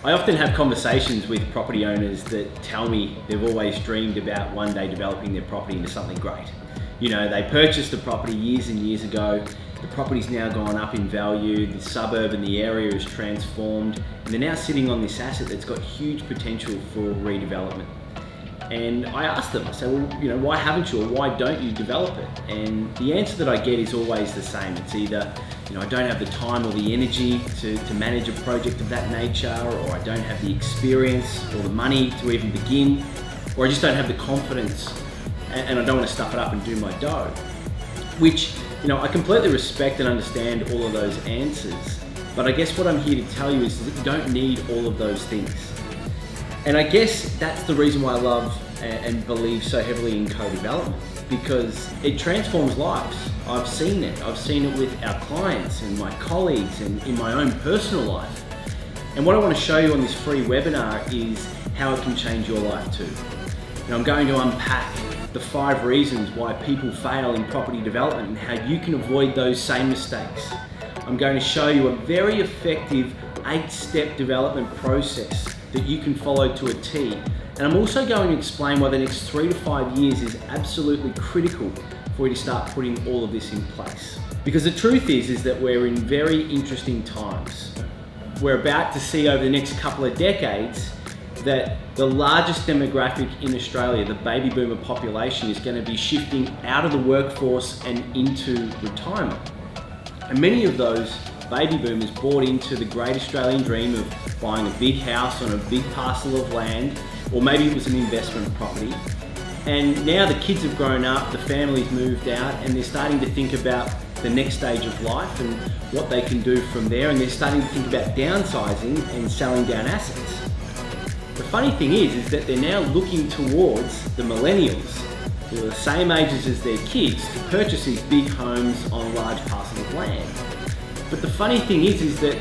I often have conversations with property owners that tell me they've always dreamed about one day developing their property into something great. You know, they purchased the property years and years ago, the property's now gone up in value, the suburb and the area is transformed, and they're now sitting on this asset that's got huge potential for redevelopment. And I ask them, I say, well, you know, why haven't you, or why don't you develop it? And the answer that I get is always the same. It's either, you know, I don't have the time or the energy to manage a project of that nature, or I don't have the experience or the money to even begin, or I just don't have the confidence and I don't want to stuff it up and do my dough. Which, you know, I completely respect and understand all of those answers, but I guess what I'm here to tell you is that you don't need all of those things. And I guess that's the reason why I love and believe so heavily in co-development, because it transforms lives. I've seen it. I've seen it with our clients and my colleagues and in my own personal life. And what I want to show you on this free webinar is how it can change your life too. And I'm going to unpack the 5 reasons why people fail in property development and how you can avoid those same mistakes. I'm going to show you a very effective 8-step development process that you can follow to a T. And I'm also going to explain why the next 3 to 5 years is absolutely critical for you to start putting all of this in place. Because the truth is that we're in very interesting times. We're about to see over the next couple of decades that the largest demographic in Australia, the baby boomer population, is going to be shifting out of the workforce and into retirement. And many of those baby boomers bought into the great Australian dream of buying a big house on a big parcel of land, or maybe it was an investment property. And now the kids have grown up, the family's moved out, and they're starting to think about the next stage of life and what they can do from there, and they're starting to think about downsizing and selling down assets. The funny thing is that they're now looking towards the millennials, who are the same ages as their kids, to purchase these big homes on large parcels of land. But the funny thing is that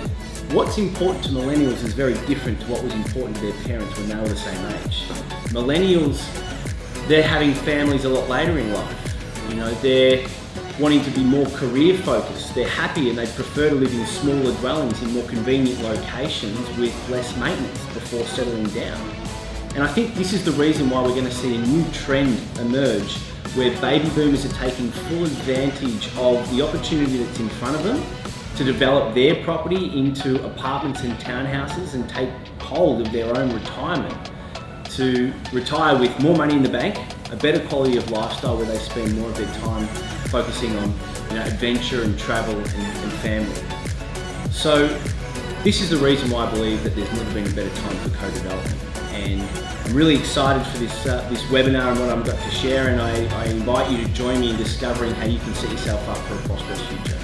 what's important to millennials is very different to what was important to their parents when they were the same age. Millennials, they're having families a lot later in life. You know, they're wanting to be more career focused. They're happy and they prefer to live in smaller dwellings in more convenient locations with less maintenance before settling down. And I think this is the reason why we're going to see a new trend emerge, where baby boomers are taking full advantage of the opportunity that's in front of them to develop their property into apartments and townhouses and take hold of their own retirement, to retire with more money in the bank, a better quality of lifestyle where they spend more of their time focusing on, you know, adventure and travel and family. So this is the reason why I believe that there's never been a better time for co-development. And I'm really excited for this webinar and what I've got to share, and I invite you to join me in discovering how you can set yourself up for a prosperous future.